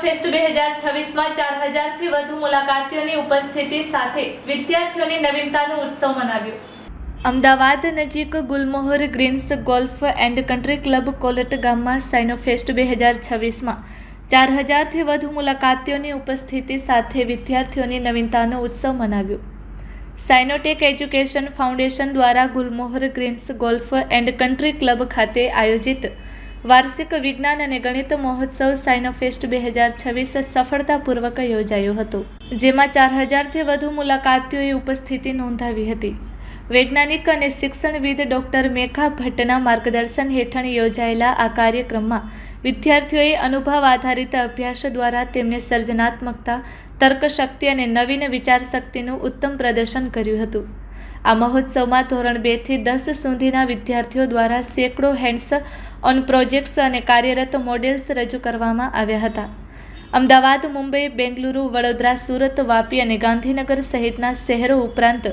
Fest 2026માં 4000થી વધુ મુલાકાતીઓની ઉપસ્થિતિ સાથે વિદ્યાર્થીઓની નવીનતાનો ઉત્સવ મનાવ્યો। અમદાવાદ નજીક Gulmohar greens golf and country club Kolat ગામમાં સાઇનોફેસ્ટ 2026માં 4000થી વધુ મુલાકાતીઓની ઉપસ્થિતિ સાથે વિદ્યાર્થીઓની નવીનતાનો ઉત્સવ મનાવ્યો। સાઇનોટેક એજ્યુકેશન ફાઉન્ડેશન દ્વારા Gulmohar greens golf and country club ખાતે આયોજિત વાર્ષિક વિજ્ઞાન અને ગણિત મહોત્સવ સાઇનોફેસ્ટ 2026 સફળતાપૂર્વક યોજાયો હતો, જેમાં 4000થી વધુ મુલાકાતીઓએ ઉપસ્થિતિ નોંધાવી હતી। વૈજ્ઞાનિક અને શિક્ષણવિદ ડૉક્ટર મેઘા ભટ્ટના માર્ગદર્શન હેઠળ યોજાયેલા આ કાર્યક્રમમાં વિદ્યાર્થીઓએ અનુભવ આધારિત અભ્યાસ દ્વારા તેમને સર્જનાત્મકતા, તર્કશક્તિ અને નવીન વિચારશક્તિનું ઉત્તમ પ્રદર્શન કર્યું હતું। આ મહોત્સવમાં ધોરણ 2 થી 10 સુધીના વિદ્યાર્થીઓ દ્વારા સેંકડો હેન્ડ્સ ઓન પ્રોજેક્ટ્સ અને કાર્યરત મોડેલ્સ રજૂ કરવામાં આવ્યા હતા। અમદાવાદ, મુંબઈ, બેંગલુરુ, વડોદરા, સુરત, વાપી અને ગાંધીનગર સહિતના શહેરો ઉપરાંત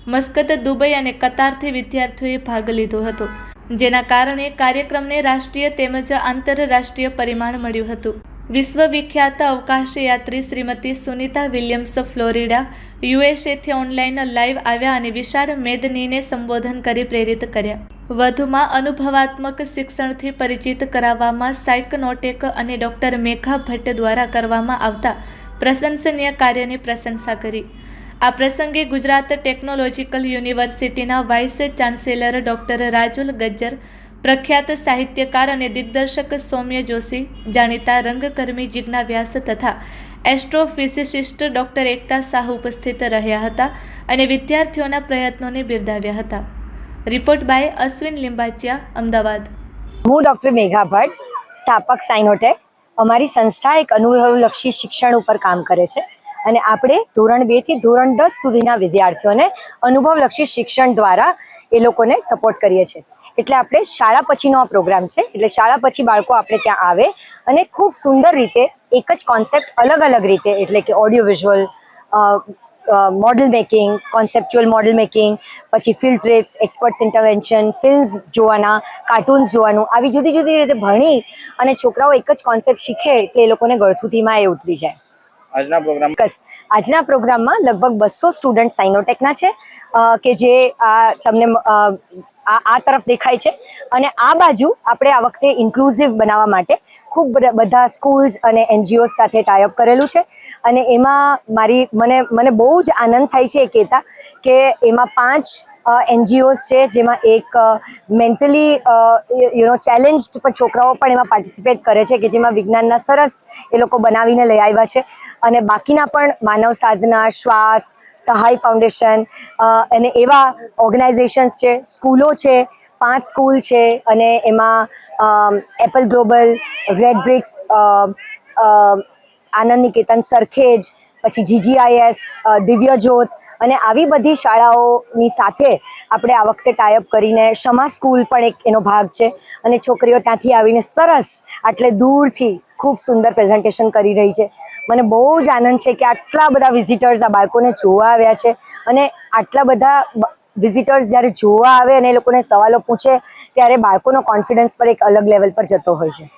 મસ્કત, દુબઈ અને કતારથી વિદ્યાર્થીઓએ ભાગ લીધો હતો, જેના કારણે કાર્યક્રમને રાષ્ટ્રીય તેમજ આંતરરાષ્ટ્રીય પરિમાણ મળ્યું હતું। વિશ્વવિખ્યાત અવકાશયાત્રી શ્રીમતી સુનિતા વિલિયમ્સ ફ્લોરિડા, યુએસએથી ઓનલાઈન લાઈવ આવ્યા અને વિશાળ મેદનીને સંબોધન કરી પ્રેરિત કર્યા। વધુમાં અનુભવાત્મક શિક્ષણથી પરિચિત કરાવવામાં સાયકનોટેક અને ડૉક્ટર મેઘા ભટ્ટ દ્વારા કરવામાં આવતા પ્રશંસનીય કાર્યની પ્રશંસા કરી। આ પ્રસંગે ગુજરાત ટેકનોલોજીકલ યુનિવર્સિટીના vice chancellor doctor Rajul Gajjar, પ્રખ્યાત સાહિત્યકાર અને દિગ્દર્શક સૌમ્ય જોશી, જાણીતા રંગકર્મી જિજ્ઞા વ્યાસ તથા એસ્ટ્રોફિઝિસિસ્ટ ડૉક્ટર એકતા શાહ ઉપસ્થિત રહ્યા હતા અને વિદ્યાર્થીઓના પ્રયત્નોને બિરદાવ્યા હતા। Report by Ashwin Limbachiya, Ahmedabad. હું ડૉક્ટર મેઘા ભટ્ટ, સ્થાપક સાઇનોટેક। અમારી સંસ્થા એક અનુભવલક્ષી શિક્ષણ ઉપર કામ કરે છે અને આપણે ધોરણ 2 થી ધોરણ 10 સુધીના વિદ્યાર્થીઓને અનુભવલક્ષી શિક્ષણ દ્વારા એ લોકોને સપોર્ટ કરીએ છીએ। એટલે આપણે શાળા પછીનો આ પ્રોગ્રામ છે, એટલે શાળા પછી બાળકો આપણે ત્યાં આવે અને ખૂબ સુંદર રીતે એક જ કોન્સેપ્ટ અલગ અલગ રીતે, એટલે કે audio visual, model making, conceptual model making, પછી field trips, experts intervention, films જોવાના, કાર્ટૂન્સ જોવાનું, આવી જુદી જુદી રીતે ભણી અને છોકરાઓ એક જ કોન્સેપ્ટ શીખે એટલે એ લોકોને ગળથુથીમાં એ ઉતરી જાય। આજના પ્રોગ્રામમાં લગભગ 200 સ્ટુડન્ટ સાઇનોટેકના છે કે જે તમને આ તરફ દેખાય છે અને આ બાજુ આપણે આ વખતે ઇન્ક્લુઝિવ બનાવવા માટે ખૂબ બધા સ્કૂલ્સ અને NGOs સાથે ટાઈઅપ કરેલું છે અને એમાં મને બહુ જ આનંદ થાય છે એ કહેતા કે એમાં 5 NGOs છે, જેમાં એક મેન્ટલી ચેલેન્જડ પણ છોકરાઓ પણ એમાં પાર્ટિસિપેટ કરે છે કે જેમાં વિજ્ઞાનના સરસ એ લોકો બનાવીને લઈ આવ્યા છે અને બાકીના પણ માનવ સાધના, શ્વાસ, સહાય ફાઉન્ડેશન અને એવા ઓર્ગેનાઇઝેશન્સ છે, સ્કૂલો છે, 5 સ્કૂલ છે અને એમાં Apple global, red BRICS, Anand Niketan, Sarkhej, પછી GGIS, દિવ્યજ્યોત અને આવી બધી શાળાઓની સાથે આપણે આ વખતે ટાઈઅપ કરીને શમા સ્કૂલ પણ એક એનો ભાગ છે અને છોકરીઓ ત્યાંથી આવીને સરસ આટલે દૂરથી ખૂબ સુંદર પ્રેઝન્ટેશન કરી રહી છે। મને બહુ જ આનંદ છે કે આટલા બધા વિઝિટર્સ આ બાળકોને જોવા આવ્યા છે અને આટલા બધા વિઝિટર્સ જ્યારે જોવા આવે અને એ લોકોને સવાલો પૂછે ત્યારે બાળકોનો કોન્ફિડન્સ પર એક અલગ લેવલ પર જતો હોય છે।